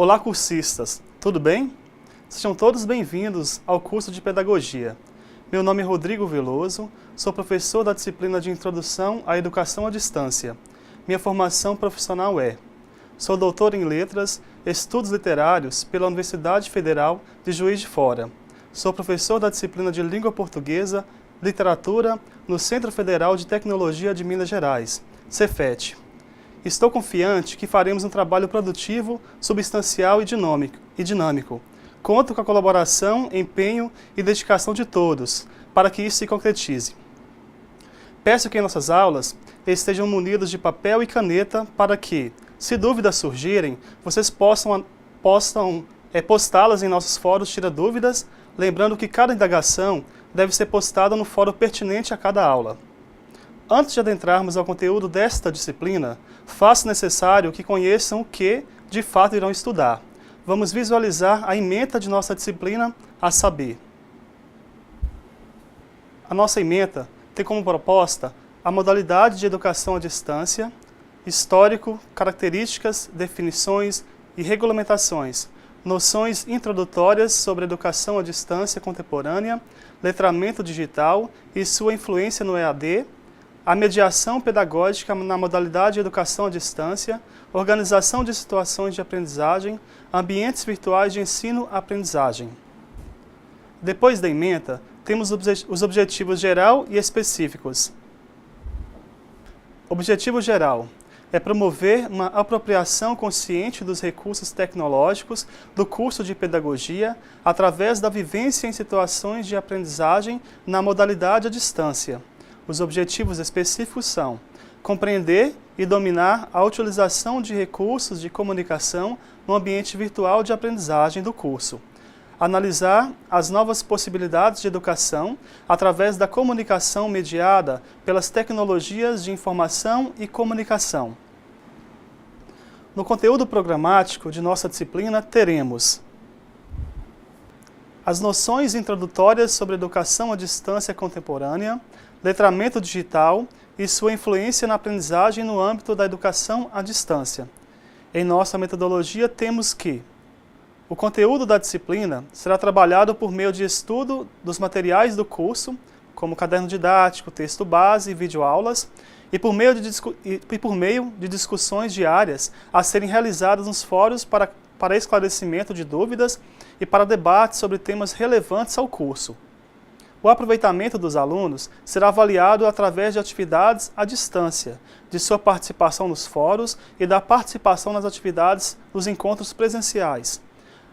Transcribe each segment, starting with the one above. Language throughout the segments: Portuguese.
Olá, cursistas! Tudo bem? Sejam todos bem-vindos ao curso de Pedagogia. Meu nome é Rodrigo Veloso, sou professor da disciplina de Introdução à Educação à Distância. Minha formação profissional sou doutor em Letras, Estudos Literários pela Universidade Federal de Juiz de Fora. Sou professor da disciplina de Língua Portuguesa, Literatura no Centro Federal de Tecnologia de Minas Gerais, Cefet. Estou confiante que faremos um trabalho produtivo, substancial e dinâmico. Conto com a colaboração, empenho e dedicação de todos, para que isso se concretize. Peço que em nossas aulas estejam munidos de papel e caneta para que, se dúvidas surgirem, vocês possam postá-las em nossos fóruns Tira Dúvidas, lembrando que cada indagação deve ser postada no fórum pertinente a cada aula. Antes de adentrarmos ao conteúdo desta disciplina, faço necessário que conheçam o que, de fato, irão estudar. Vamos visualizar a ementa de nossa disciplina, a saber. A nossa ementa tem como proposta a modalidade de educação à distância, histórico, características, definições e regulamentações, noções introdutórias sobre educação à distância contemporânea, letramento digital e sua influência no EAD, a mediação pedagógica na modalidade de educação à distância, organização de situações de aprendizagem, ambientes virtuais de ensino-aprendizagem. Depois da ementa, temos os objetivos geral e específicos. Objetivo geral é promover uma apropriação consciente dos recursos tecnológicos do curso de Pedagogia através da vivência em situações de aprendizagem na modalidade à distância. Os objetivos específicos são compreender e dominar a utilização de recursos de comunicação no ambiente virtual de aprendizagem do curso. Analisar as novas possibilidades de educação através da comunicação mediada pelas tecnologias de informação e comunicação. No conteúdo programático de nossa disciplina, teremos as noções introdutórias sobre educação à distância contemporânea, letramento digital e sua influência na aprendizagem no âmbito da educação à distância. Em nossa metodologia, temos que o conteúdo da disciplina será trabalhado por meio de estudo dos materiais do curso, como caderno didático, texto base e videoaulas, e por meio de discussões diárias a serem realizadas nos fóruns para esclarecimento de dúvidas e para debates sobre temas relevantes ao curso. O aproveitamento dos alunos será avaliado através de atividades à distância, de sua participação nos fóruns e da participação nas atividades dos encontros presenciais.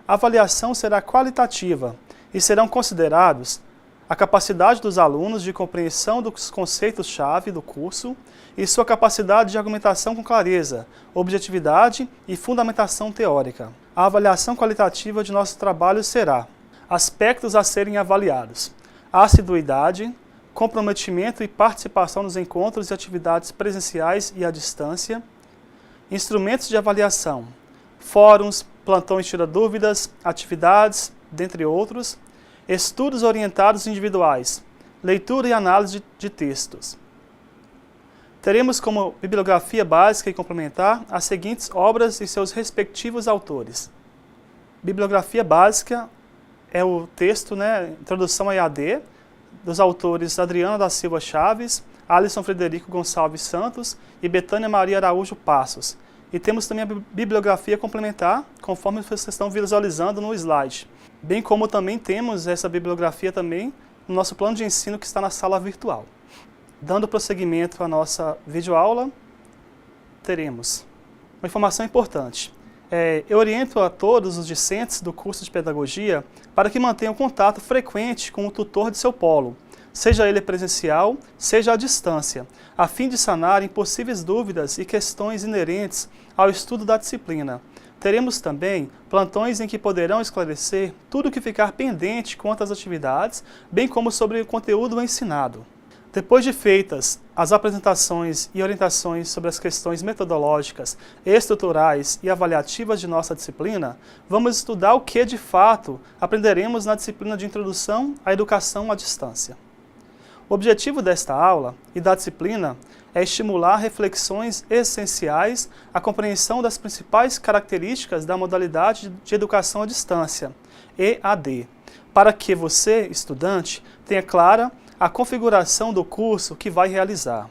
A avaliação será qualitativa e serão considerados a capacidade dos alunos de compreensão dos conceitos-chave do curso e sua capacidade de argumentação com clareza, objetividade e fundamentação teórica. A avaliação qualitativa de nosso trabalho será aspectos a serem avaliados: assiduidade, comprometimento e participação nos encontros e atividades presenciais e à distância, instrumentos de avaliação, fóruns, plantões Tira Dúvidas, atividades, dentre outros, estudos orientados individuais, leitura e análise de textos. Teremos como bibliografia básica e complementar as seguintes obras e seus respectivos autores. Bibliografia básica é o texto, Introdução a EAD, dos autores Adriana da Silva Chaves, Alisson Frederico Gonçalves Santos e Betânia Maria Araújo Passos. E temos também a bibliografia complementar, conforme vocês estão visualizando no slide. Bem como também temos essa bibliografia também no nosso plano de ensino que está na sala virtual. Dando prosseguimento à nossa videoaula, teremos uma informação importante. Eu oriento a todos os discentes do curso de Pedagogia para que mantenham contato frequente com o tutor de seu polo, seja ele presencial, seja à distância, a fim de sanarem possíveis dúvidas e questões inerentes ao estudo da disciplina. Teremos também plantões em que poderão esclarecer tudo o que ficar pendente quanto às atividades, bem como sobre o conteúdo ensinado. Depois de feitas as apresentações e orientações sobre as questões metodológicas, estruturais e avaliativas de nossa disciplina, vamos estudar o que, de fato, aprenderemos na disciplina de Introdução à Educação à Distância. O objetivo desta aula e da disciplina é estimular reflexões essenciais à compreensão das principais características da modalidade de educação à distância, EAD, para que você, estudante, tenha clara a configuração do curso que vai realizar.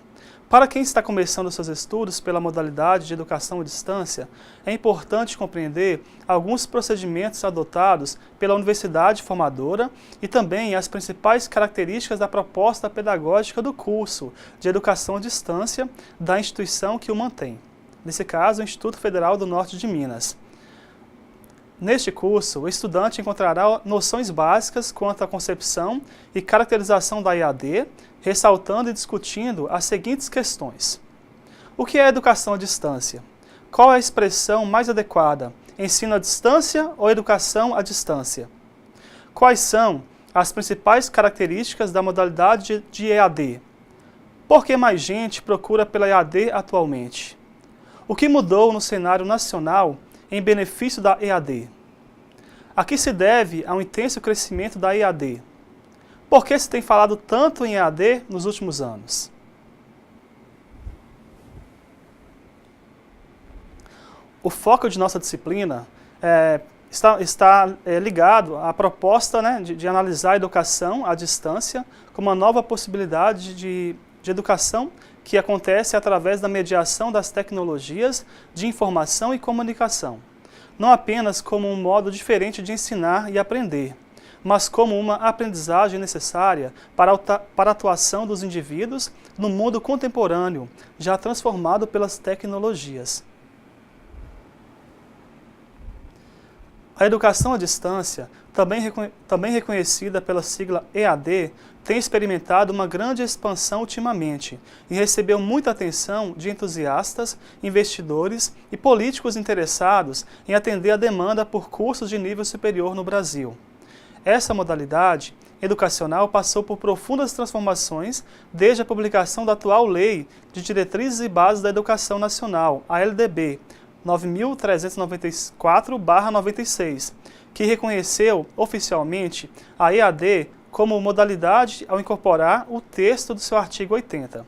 Para quem está começando seus estudos pela modalidade de educação à distância, é importante compreender alguns procedimentos adotados pela universidade formadora e também as principais características da proposta pedagógica do curso de educação à distância da instituição que o mantém. Nesse caso, o Instituto Federal do Norte de Minas. Neste curso, o estudante encontrará noções básicas quanto à concepção e caracterização da EAD, ressaltando e discutindo as seguintes questões. O que é educação à distância? Qual é a expressão mais adequada? Ensino à distância ou educação à distância? Quais são as principais características da modalidade de EAD? Por que mais gente procura pela EAD atualmente? O que mudou no cenário nacional em benefício da EAD? A que se deve ao intenso crescimento da EAD? Por que se tem falado tanto em EAD nos últimos anos? O foco de nossa disciplina está ligado à proposta, de analisar a educação à distância como uma nova possibilidade de educação que acontece através da mediação das tecnologias de informação e comunicação, não apenas como um modo diferente de ensinar e aprender, mas como uma aprendizagem necessária para a atuação dos indivíduos no mundo contemporâneo, já transformado pelas tecnologias. A educação à distância, também reconhecida pela sigla EAD, tem experimentado uma grande expansão ultimamente e recebeu muita atenção de entusiastas, investidores e políticos interessados em atender a demanda por cursos de nível superior no Brasil. Essa modalidade educacional passou por profundas transformações desde a publicação da atual Lei de Diretrizes e Bases da Educação Nacional, a LDB 9.394/96, que reconheceu oficialmente a EAD como modalidade ao incorporar o texto do seu artigo 80.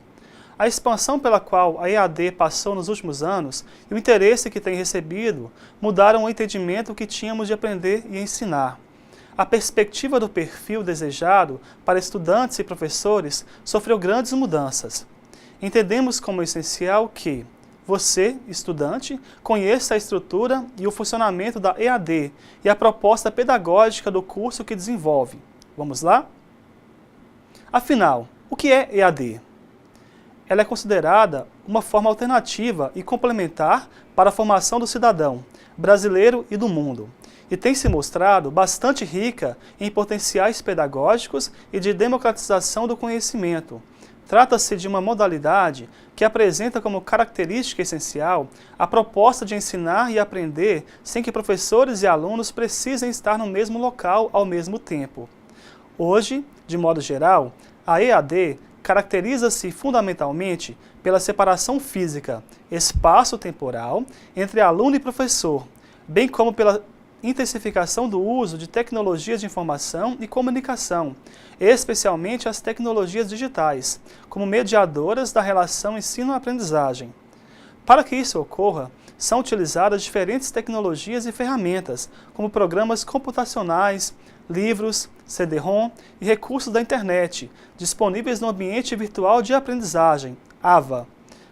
A expansão pela qual a EAD passou nos últimos anos e o interesse que tem recebido mudaram o entendimento que tínhamos de aprender e ensinar. A perspectiva do perfil desejado para estudantes e professores sofreu grandes mudanças. Entendemos como essencial que você, estudante, conheça a estrutura e o funcionamento da EAD e a proposta pedagógica do curso que desenvolve. Vamos lá? Afinal, o que é EAD? Ela é considerada uma forma alternativa e complementar para a formação do cidadão brasileiro e do mundo, e tem se mostrado bastante rica em potenciais pedagógicos e de democratização do conhecimento. Trata-se de uma modalidade que apresenta como característica essencial a proposta de ensinar e aprender sem que professores e alunos precisem estar no mesmo local ao mesmo tempo. Hoje, de modo geral, a EAD caracteriza-se fundamentalmente pela separação física, espaço-temporal, entre aluno e professor, bem como pela intensificação do uso de tecnologias de informação e comunicação, especialmente as tecnologias digitais, como mediadoras da relação ensino-aprendizagem. Para que isso ocorra, são utilizadas diferentes tecnologias e ferramentas, como programas computacionais, livros, CD-ROM e recursos da internet, disponíveis no ambiente virtual de aprendizagem, AVA,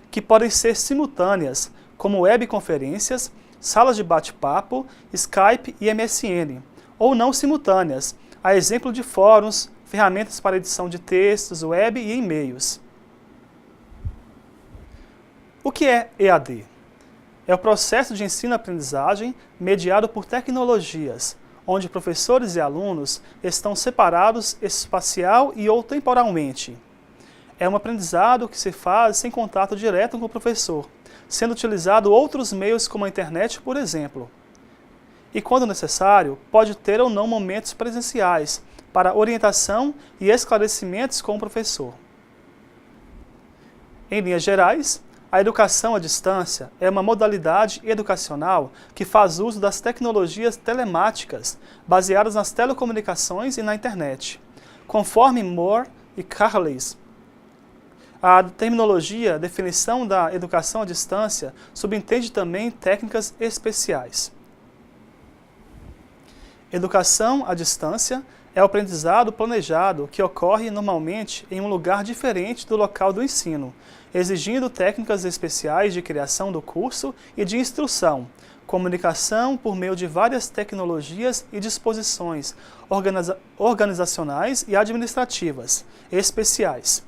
que podem ser simultâneas, como webconferências, salas de bate-papo, Skype e MSN, ou não simultâneas, a exemplo de fóruns, ferramentas para edição de textos, web e e-mails. O que é EAD? É o processo de ensino-aprendizagem mediado por tecnologias, onde professores e alunos estão separados espacial e ou temporalmente. É um aprendizado que se faz sem contato direto com o professor, sendo utilizado outros meios como a internet, por exemplo. E, quando necessário, pode ter ou não momentos presenciais para orientação e esclarecimentos com o professor. Em linhas gerais, a educação à distância é uma modalidade educacional que faz uso das tecnologias telemáticas baseadas nas telecomunicações e na internet. Conforme Moore e Carles. A terminologia, definição da educação à distância, subentende também técnicas especiais. Educação à distância é o aprendizado planejado que ocorre normalmente em um lugar diferente do local do ensino, exigindo técnicas especiais de criação do curso e de instrução, comunicação por meio de várias tecnologias e disposições organizacionais e administrativas especiais.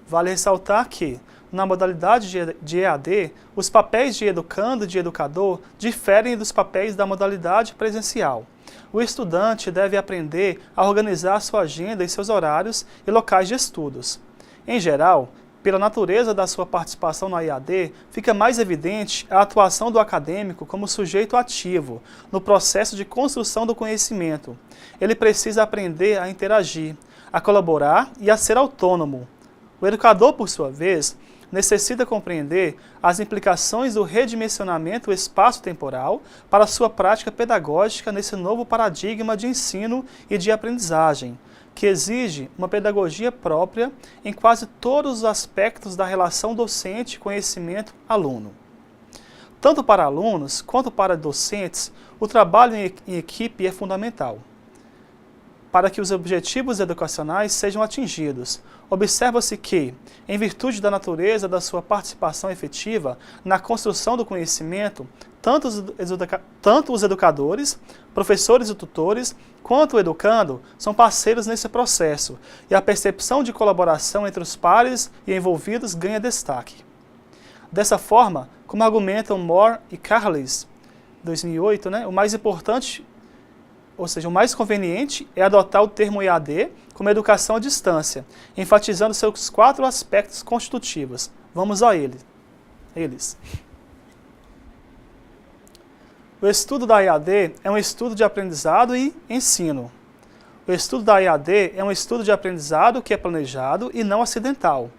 Vale ressaltar que, na modalidade de EAD, os papéis de educando e de educador diferem dos papéis da modalidade presencial. O estudante deve aprender a organizar sua agenda e seus horários e locais de estudos. Em geral, pela natureza da sua participação na EAD, fica mais evidente a atuação do acadêmico como sujeito ativo no processo de construção do conhecimento. Ele precisa aprender a interagir, a colaborar e a ser autônomo. O educador, por sua vez, necessita compreender as implicações do redimensionamento espaço-temporal para sua prática pedagógica nesse novo paradigma de ensino e de aprendizagem, que exige uma pedagogia própria em quase todos os aspectos da relação docente-conhecimento-aluno. Tanto para alunos quanto para docentes, o trabalho em equipe é fundamental para que os objetivos educacionais sejam atingidos. Observa-se que, em virtude da natureza da sua participação efetiva na construção do conhecimento, tanto os educadores, professores e tutores, quanto o educando são parceiros nesse processo, e a percepção de colaboração entre os pares e envolvidos ganha destaque. Dessa forma, como argumentam Moore e Carles, 2008, o mais importante, ou seja, o mais conveniente é adotar o termo EAD como educação à distância, enfatizando seus 4 aspectos constitutivos. Vamos a eles. O estudo da EAD é um estudo de aprendizado e ensino. O estudo da EAD é um estudo de aprendizado que é planejado e não acidental.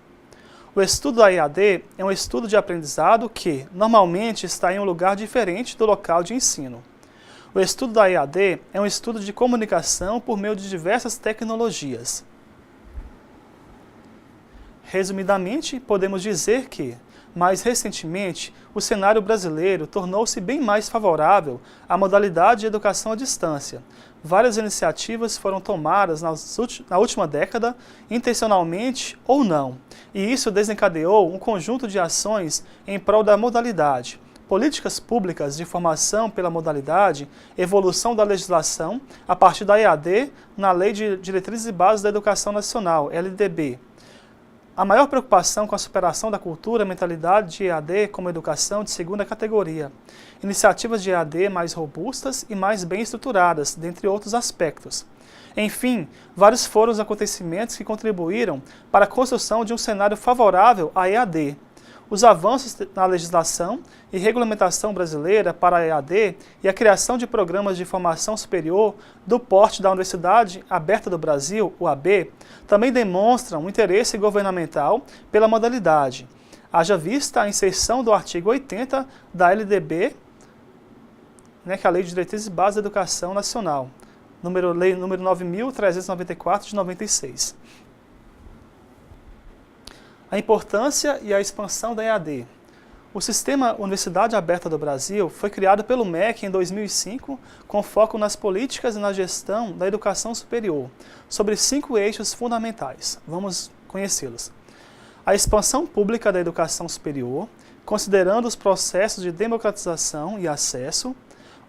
O estudo da EAD é um estudo de aprendizado que, normalmente, está em um lugar diferente do local de ensino. O estudo da EAD é um estudo de comunicação por meio de diversas tecnologias. Resumidamente, podemos dizer que, mais recentemente, o cenário brasileiro tornou-se bem mais favorável à modalidade de educação à distância. Várias iniciativas foram tomadas na última década, intencionalmente ou não, e isso desencadeou um conjunto de ações em prol da modalidade. Políticas públicas de formação pela modalidade, evolução da legislação a partir da EAD na Lei de Diretrizes e Bases da Educação Nacional, LDB. A maior preocupação com a superação da cultura e mentalidade de EAD como educação de segunda categoria. Iniciativas de EAD mais robustas e mais bem estruturadas, dentre outros aspectos. Enfim, vários foram os acontecimentos que contribuíram para a construção de um cenário favorável à EAD. Os avanços na legislação e regulamentação brasileira para a EAD e a criação de programas de formação superior do porte da Universidade Aberta do Brasil, UAB, também demonstram um interesse governamental pela modalidade. Haja vista a inserção do artigo 80 da LDB, que é a Lei de Diretrizes e Bases da Educação Nacional, Lei número 9.394 de 96. A importância e a expansão da EAD. O Sistema Universidade Aberta do Brasil foi criado pelo MEC em 2005, com foco nas políticas e na gestão da educação superior, sobre 5 eixos fundamentais. Vamos conhecê-los. A expansão pública da educação superior, considerando os processos de democratização e acesso,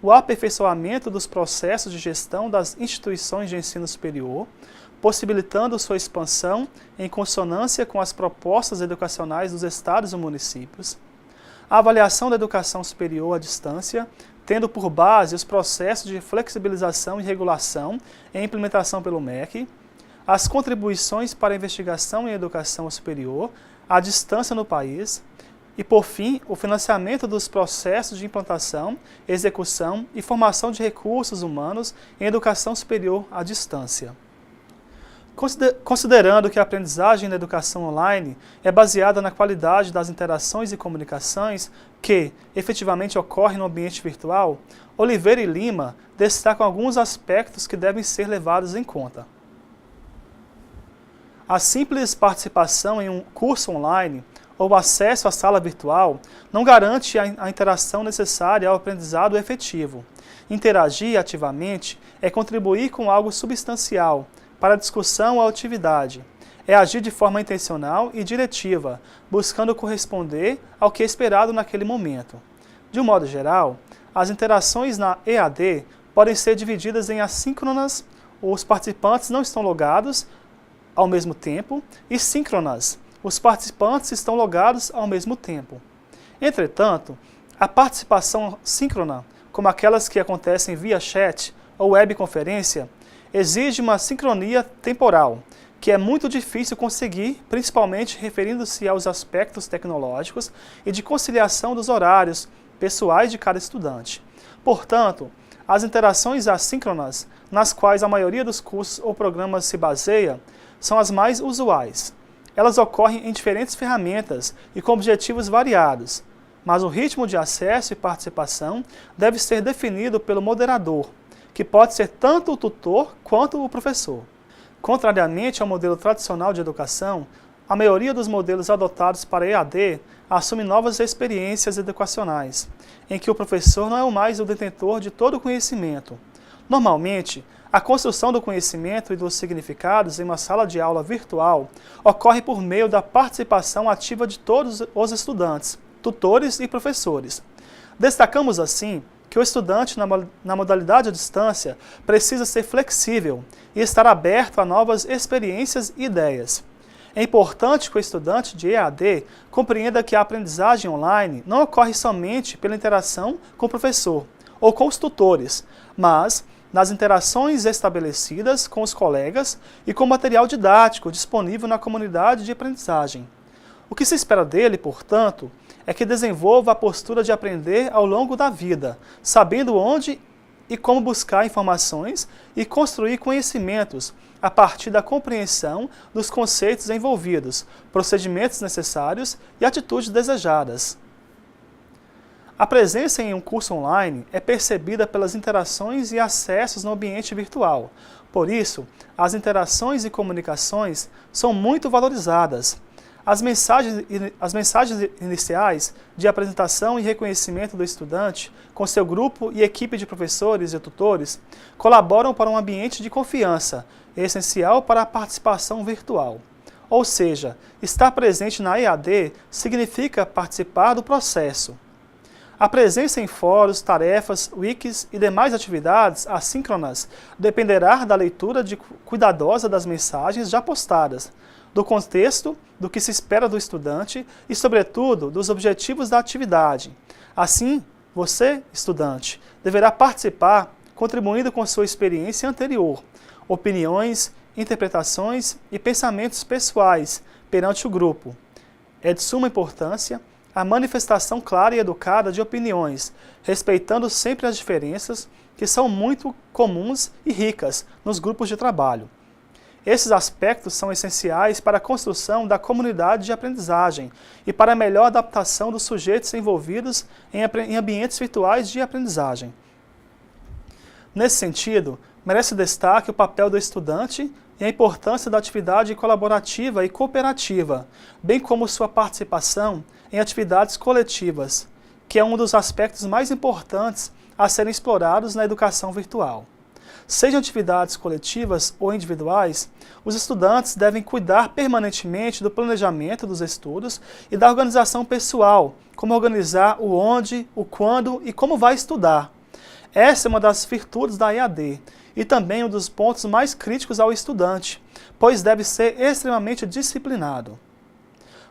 o aperfeiçoamento dos processos de gestão das instituições de ensino superior, possibilitando sua expansão em consonância com as propostas educacionais dos estados e municípios, a avaliação da educação superior à distância, tendo por base os processos de flexibilização e regulação em implementação pelo MEC, as contribuições para a investigação em educação superior à distância no país, e, por fim, o financiamento dos processos de implantação, execução e formação de recursos humanos em educação superior à distância. Considerando que a aprendizagem na educação online é baseada na qualidade das interações e comunicações que efetivamente ocorrem no ambiente virtual, Oliveira e Lima destacam alguns aspectos que devem ser levados em conta. A simples participação em um curso online ou acesso à sala virtual não garante a interação necessária ao aprendizado efetivo. Interagir ativamente é contribuir com algo substancial para a discussão ou atividade. É agir de forma intencional e diretiva, buscando corresponder ao que é esperado naquele momento. De um modo geral, as interações na EAD podem ser divididas em assíncronas, os participantes não estão logados ao mesmo tempo, e síncronas, os participantes estão logados ao mesmo tempo. Entretanto, a participação síncrona, como aquelas que acontecem via chat ou webconferência, exige uma sincronia temporal, que é muito difícil conseguir, principalmente referindo-se aos aspectos tecnológicos e de conciliação dos horários pessoais de cada estudante. Portanto, as interações assíncronas, nas quais a maioria dos cursos ou programas se baseia, são as mais usuais. Elas ocorrem em diferentes ferramentas e com objetivos variados, mas o ritmo de acesso e participação deve ser definido pelo moderador, que pode ser tanto o tutor quanto o professor. Contrariamente ao modelo tradicional de educação, a maioria dos modelos adotados para EAD assume novas experiências educacionais, em que o professor não é mais o detentor de todo o conhecimento. Normalmente, a construção do conhecimento e dos significados em uma sala de aula virtual ocorre por meio da participação ativa de todos os estudantes, tutores e professores. Destacamos, assim, que o estudante na modalidade à distância precisa ser flexível e estar aberto a novas experiências e ideias. É importante que o estudante de EAD compreenda que a aprendizagem online não ocorre somente pela interação com o professor ou com os tutores, mas nas interações estabelecidas com os colegas e com o material didático disponível na comunidade de aprendizagem. O que se espera dele, portanto, é que desenvolva a postura de aprender ao longo da vida, sabendo onde e como buscar informações e construir conhecimentos a partir da compreensão dos conceitos envolvidos, procedimentos necessários e atitudes desejadas. A presença em um curso online é percebida pelas interações e acessos no ambiente virtual. Por isso, as interações e comunicações são muito valorizadas. As mensagens iniciais de apresentação e reconhecimento do estudante com seu grupo e equipe de professores e tutores colaboram para um ambiente de confiança, essencial para a participação virtual. Ou seja, estar presente na EAD significa participar do processo. A presença em fóruns, tarefas, wikis e demais atividades assíncronas dependerá da leitura cuidadosa das mensagens já postadas, do contexto, do que se espera do estudante e, sobretudo, dos objetivos da atividade. Assim, você, estudante, deverá participar contribuindo com sua experiência anterior, opiniões, interpretações e pensamentos pessoais perante o grupo. É de suma importância a manifestação clara e educada de opiniões, respeitando sempre as diferenças que são muito comuns e ricas nos grupos de trabalho. Esses aspectos são essenciais para a construção da comunidade de aprendizagem e para a melhor adaptação dos sujeitos envolvidos em ambientes virtuais de aprendizagem. Nesse sentido, merece destaque o papel do estudante e a importância da atividade colaborativa e cooperativa, bem como sua participação em atividades coletivas, que é um dos aspectos mais importantes a serem explorados na educação virtual. Sejam atividades coletivas ou individuais, os estudantes devem cuidar permanentemente do planejamento dos estudos e da organização pessoal, como organizar o onde, o quando e como vai estudar. Essa é uma das virtudes da EAD e também um dos pontos mais críticos ao estudante, pois deve ser extremamente disciplinado.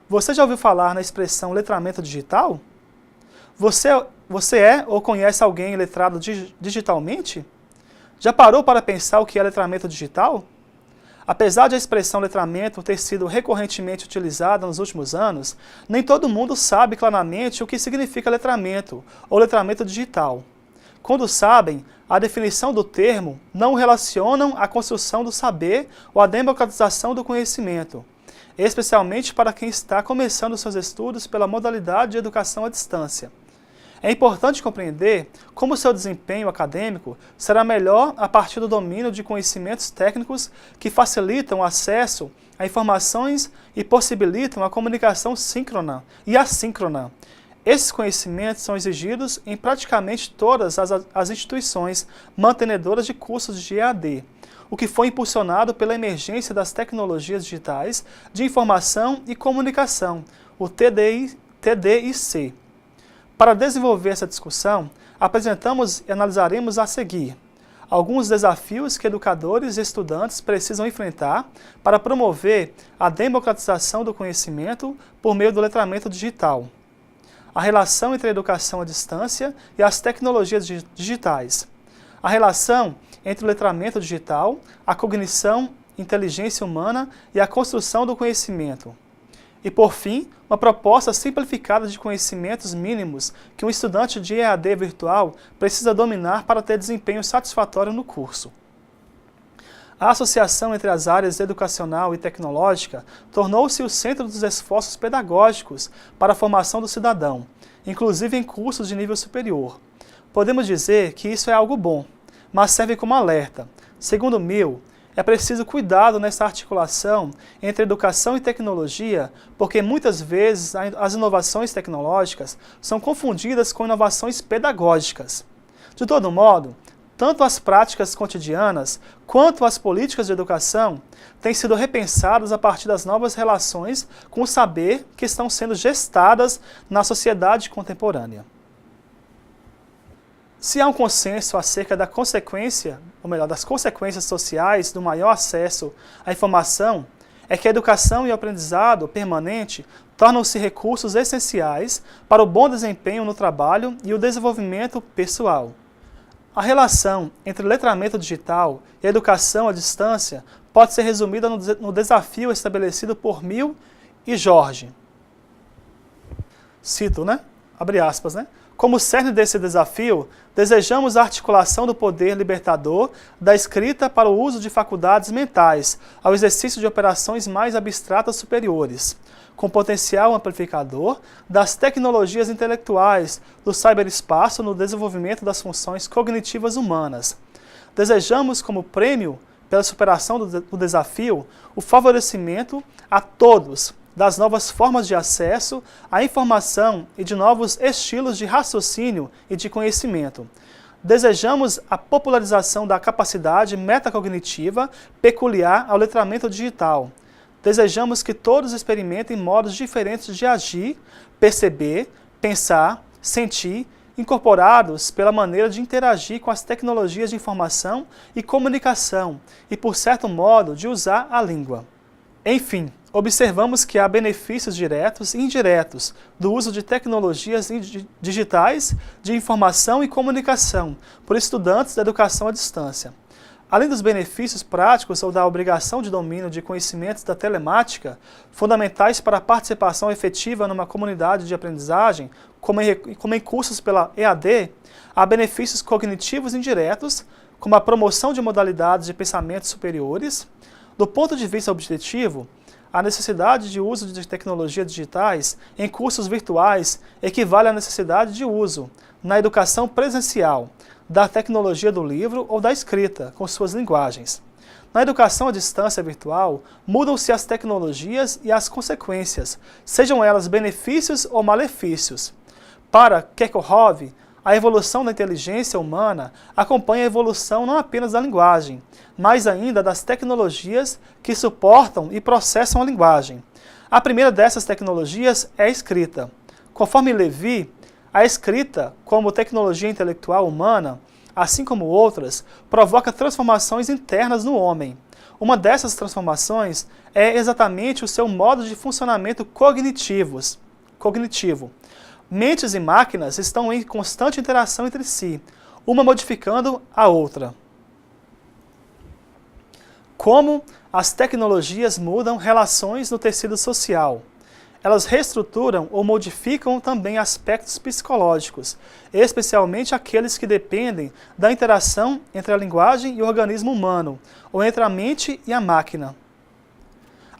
Você já ouviu falar na expressão letramento digital? Você é ou conhece alguém letrado digitalmente? Já parou para pensar o que é letramento digital? Apesar de a expressão letramento ter sido recorrentemente utilizada nos últimos anos, nem todo mundo sabe claramente o que significa letramento ou letramento digital. Quando sabem, a definição do termo não relacionam à construção do saber ou à democratização do conhecimento, especialmente para quem está começando seus estudos pela modalidade de educação à distância. É importante compreender como seu desempenho acadêmico será melhor a partir do domínio de conhecimentos técnicos que facilitam o acesso a informações e possibilitam a comunicação síncrona e assíncrona. Esses conhecimentos são exigidos em praticamente todas as instituições mantenedoras de cursos de EAD, o que foi impulsionado pela emergência das tecnologias digitais de informação e comunicação, o TDIC. Para desenvolver essa discussão, apresentamos e analisaremos a seguir alguns desafios que educadores e estudantes precisam enfrentar para promover a democratização do conhecimento por meio do letramento digital, a relação entre a educação à distância e as tecnologias digitais, a relação entre o letramento digital, a cognição, inteligência humana e a construção do conhecimento. E, por fim, uma proposta simplificada de conhecimentos mínimos que um estudante de EAD virtual precisa dominar para ter desempenho satisfatório no curso. A associação entre as áreas educacional e tecnológica tornou-se o centro dos esforços pedagógicos para a formação do cidadão, inclusive em cursos de nível superior. Podemos dizer que isso é algo bom, mas serve como alerta. Segundo Mill, é preciso cuidado nessa articulação entre educação e tecnologia, porque muitas vezes as inovações tecnológicas são confundidas com inovações pedagógicas. De todo modo, tanto as práticas cotidianas quanto as políticas de educação têm sido repensadas a partir das novas relações com o saber que estão sendo gestadas na sociedade contemporânea. Se há um consenso acerca da consequência, ou melhor, das consequências sociais do maior acesso à informação, é que a educação e o aprendizado permanente tornam-se recursos essenciais para o bom desempenho no trabalho e o desenvolvimento pessoal. A relação entre letramento digital e educação à distância pode ser resumida no desafio estabelecido por Mill e Jorge. Cito, Abre aspas, Como cerne desse desafio, desejamos a articulação do poder libertador da escrita para o uso de faculdades mentais, ao exercício de operações mais abstratas superiores, com potencial amplificador das tecnologias intelectuais do ciberespaço no desenvolvimento das funções cognitivas humanas. Desejamos, como prêmio pela superação do desafio, o favorecimento a todos das novas formas de acesso à informação e de novos estilos de raciocínio e de conhecimento. Desejamos a popularização da capacidade metacognitiva peculiar ao letramento digital. Desejamos que todos experimentem modos diferentes de agir, perceber, pensar, sentir, incorporados pela maneira de interagir com as tecnologias de informação e comunicação e, por certo modo, de usar a língua. Enfim, observamos que há benefícios diretos e indiretos do uso de tecnologias digitais de informação e comunicação por estudantes da educação à distância. Além dos benefícios práticos ou da obrigação de domínio de conhecimentos da telemática, fundamentais para a participação efetiva numa comunidade de aprendizagem, como em cursos pela EAD, há benefícios cognitivos indiretos, como a promoção de modalidades de pensamento superiores. Do ponto de vista objetivo, a necessidade de uso de tecnologias digitais em cursos virtuais equivale à necessidade de uso, na educação presencial, da tecnologia do livro ou da escrita, com suas linguagens. Na educação à distância virtual, mudam-se as tecnologias e as consequências, sejam elas benefícios ou malefícios. Para Kerckhoff, a evolução da inteligência humana acompanha a evolução não apenas da linguagem, mas ainda das tecnologias que suportam e processam a linguagem. A primeira dessas tecnologias é a escrita. Conforme Levy, a escrita, como tecnologia intelectual humana, assim como outras, provoca transformações internas no homem. Uma dessas transformações é exatamente o seu modo de funcionamento cognitivo. Mentes e máquinas estão em constante interação entre si, uma modificando a outra. Como as tecnologias mudam relações no tecido social. Elas reestruturam ou modificam também aspectos psicológicos, especialmente aqueles que dependem da interação entre a linguagem e o organismo humano, ou entre a mente e a máquina.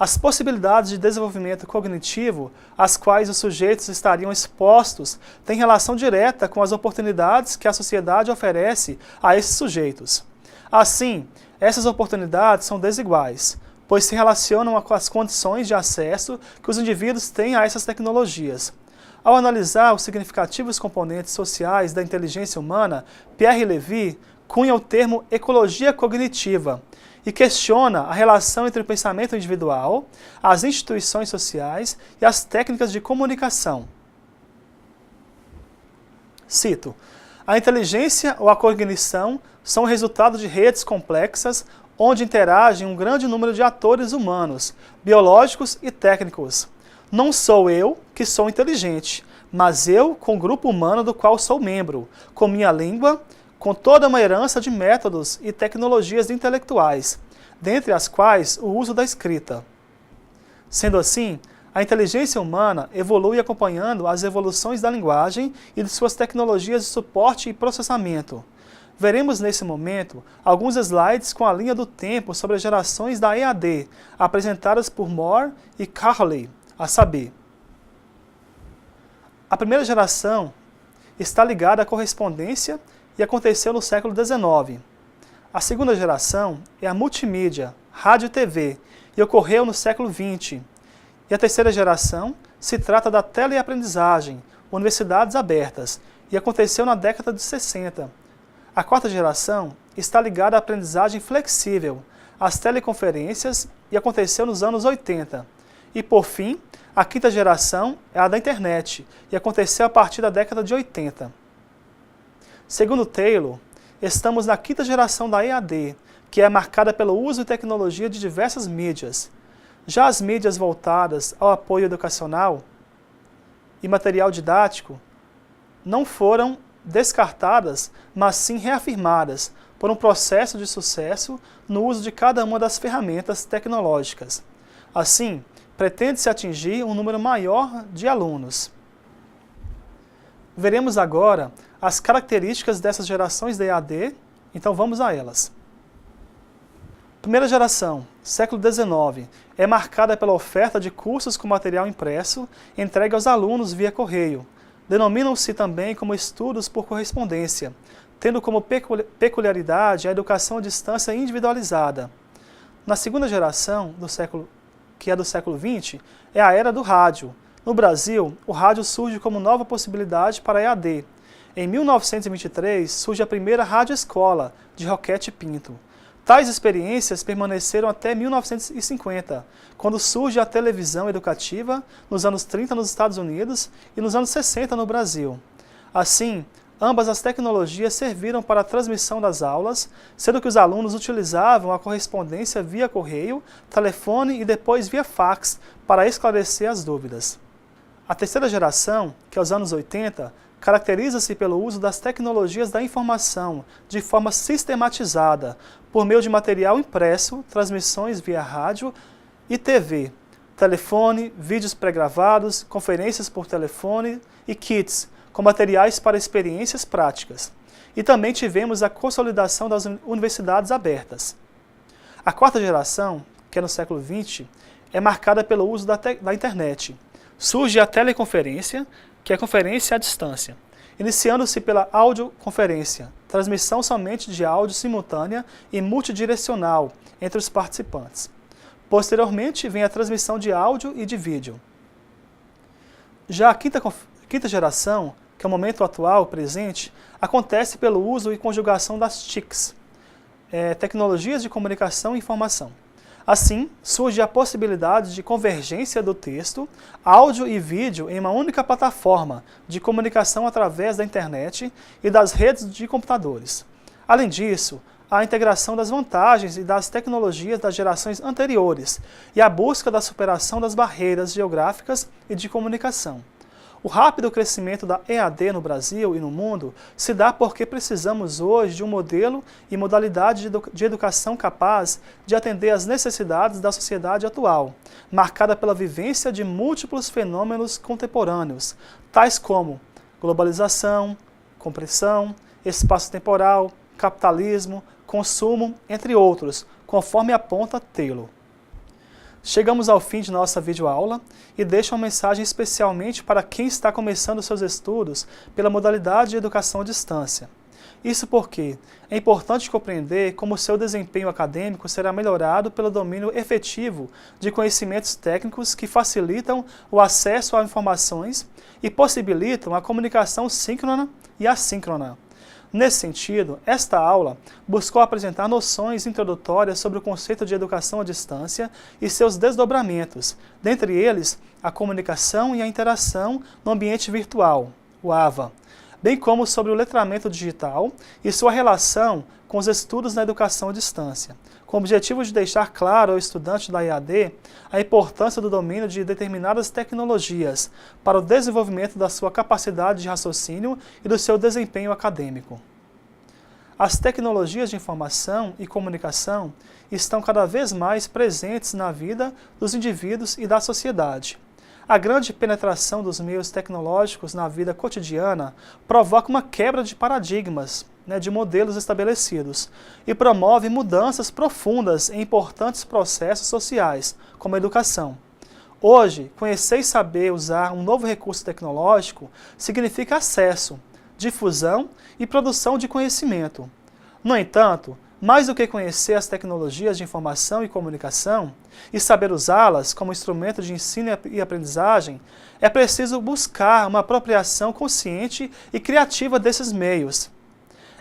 As possibilidades de desenvolvimento cognitivo às quais os sujeitos estariam expostos têm relação direta com as oportunidades que a sociedade oferece a esses sujeitos. Assim, essas oportunidades são desiguais, pois se relacionam com as condições de acesso que os indivíduos têm a essas tecnologias. Ao analisar os significativos componentes sociais da inteligência humana, Pierre Levy cunha o termo ecologia cognitiva e questiona a relação entre o pensamento individual, as instituições sociais e as técnicas de comunicação. Cito: a inteligência ou a cognição são o resultado de redes complexas onde interagem um grande número de atores humanos, biológicos e técnicos. Não sou eu que sou inteligente, mas eu com o grupo humano do qual sou membro, com minha língua, com toda uma herança de métodos e tecnologias intelectuais, dentre as quais o uso da escrita. Sendo assim, a inteligência humana evolui acompanhando as evoluções da linguagem e de suas tecnologias de suporte e processamento. Veremos nesse momento alguns slides com a linha do tempo sobre as gerações da EAD, apresentadas por Moore e Carley, a saber. A primeira geração está ligada à correspondência e aconteceu no século XIX. A segunda geração é a multimídia, rádio e TV, e ocorreu no século XX. E a terceira geração se trata da teleaprendizagem, universidades abertas, e aconteceu na década de 60. A quarta geração está ligada à aprendizagem flexível, às teleconferências, e aconteceu nos anos 80. E, por fim, a quinta geração é a da internet, e aconteceu a partir da década de 80. Segundo Taylor, estamos na quinta geração da EAD, que é marcada pelo uso e tecnologia de diversas mídias. Já as mídias voltadas ao apoio educacional e material didático não foram descartadas, mas sim reafirmadas por um processo de sucesso no uso de cada uma das ferramentas tecnológicas. Assim, pretende-se atingir um número maior de alunos. Veremos agora as características dessas gerações da EAD, então vamos a elas. Primeira geração, século XIX, é marcada pela oferta de cursos com material impresso entregue aos alunos via correio. Denominam-se também como estudos por correspondência, tendo como peculiaridade a educação à distância individualizada. Na segunda geração, que é do século XX, é a era do rádio. No Brasil, o rádio surge como nova possibilidade para a EAD. Em 1923, surge a primeira rádio-escola, de Roquete Pinto. Tais experiências permaneceram até 1950, quando surge a televisão educativa, nos anos 30 nos Estados Unidos e nos anos 60 no Brasil. Assim, ambas as tecnologias serviram para a transmissão das aulas, sendo que os alunos utilizavam a correspondência via correio, telefone e depois via fax para esclarecer as dúvidas. A terceira geração, que é os anos 80, caracteriza-se pelo uso das tecnologias da informação de forma sistematizada, por meio de material impresso, transmissões via rádio e TV, telefone, vídeos pré-gravados, conferências por telefone e kits, com materiais para experiências práticas. E também tivemos a consolidação das universidades abertas. A quarta geração, que é no século XX, é marcada pelo uso da internet. Surge a teleconferência, que é a conferência à distância, iniciando-se pela audioconferência, transmissão somente de áudio simultânea e multidirecional entre os participantes. Posteriormente, vem a transmissão de áudio e de vídeo. Já a quinta geração, que é o momento atual, presente, acontece pelo uso e conjugação das TICs, tecnologias de comunicação e informação. Assim, surge a possibilidade de convergência do texto, áudio e vídeo em uma única plataforma de comunicação através da internet e das redes de computadores. Além disso, a integração das vantagens e das tecnologias das gerações anteriores e a busca da superação das barreiras geográficas e de comunicação. O rápido crescimento da EAD no Brasil e no mundo se dá porque precisamos hoje de um modelo e modalidade de educação capaz de atender às necessidades da sociedade atual, marcada pela vivência de múltiplos fenômenos contemporâneos, tais como globalização, compressão, espaço temporal, capitalismo, consumo, entre outros, conforme aponta Taylor. Chegamos ao fim de nossa videoaula e deixo uma mensagem especialmente para quem está começando seus estudos pela modalidade de educação à distância. Isso porque é importante compreender como seu desempenho acadêmico será melhorado pelo domínio efetivo de conhecimentos técnicos que facilitam o acesso a informações e possibilitam a comunicação síncrona e assíncrona. Nesse sentido, esta aula buscou apresentar noções introdutórias sobre o conceito de educação à distância e seus desdobramentos, dentre eles a comunicação e a interação no ambiente virtual, o AVA, bem como sobre o letramento digital e sua relação com os estudos na educação à distância, com o objetivo de deixar claro ao estudante da EAD a importância do domínio de determinadas tecnologias para o desenvolvimento da sua capacidade de raciocínio e do seu desempenho acadêmico. As tecnologias de informação e comunicação estão cada vez mais presentes na vida dos indivíduos e da sociedade. A grande penetração dos meios tecnológicos na vida cotidiana provoca uma quebra de paradigmas, de modelos estabelecidos, e promove mudanças profundas em importantes processos sociais, como a educação. Hoje, conhecer e saber usar um novo recurso tecnológico significa acesso, difusão e produção de conhecimento. No entanto, mais do que conhecer as tecnologias de informação e comunicação e saber usá-las como instrumento de ensino e aprendizagem, é preciso buscar uma apropriação consciente e criativa desses meios.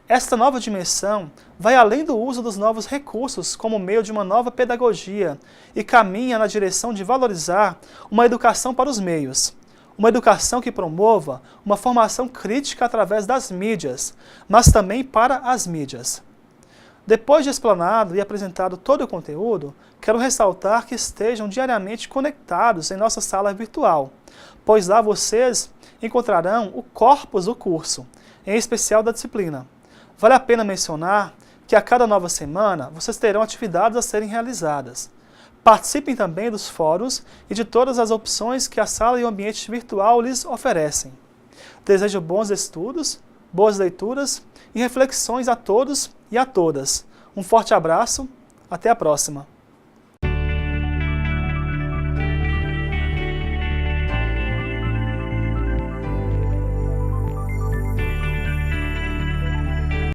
Esta nova dimensão vai além do uso dos novos recursos como meio de uma nova pedagogia e caminha na direção de valorizar uma educação para os meios. Uma educação que promova uma formação crítica através das mídias, mas também para as mídias. Depois de explanado e apresentado todo o conteúdo, quero ressaltar que estejam diariamente conectados em nossa sala virtual, pois lá vocês encontrarão o corpus do curso, em especial da disciplina. Vale a pena mencionar que a cada nova semana vocês terão atividades a serem realizadas. Participem também dos fóruns e de todas as opções que a sala e o ambiente virtual lhes oferecem. Desejo bons estudos, boas leituras e reflexões a todos e a todas. Um forte abraço, até a próxima!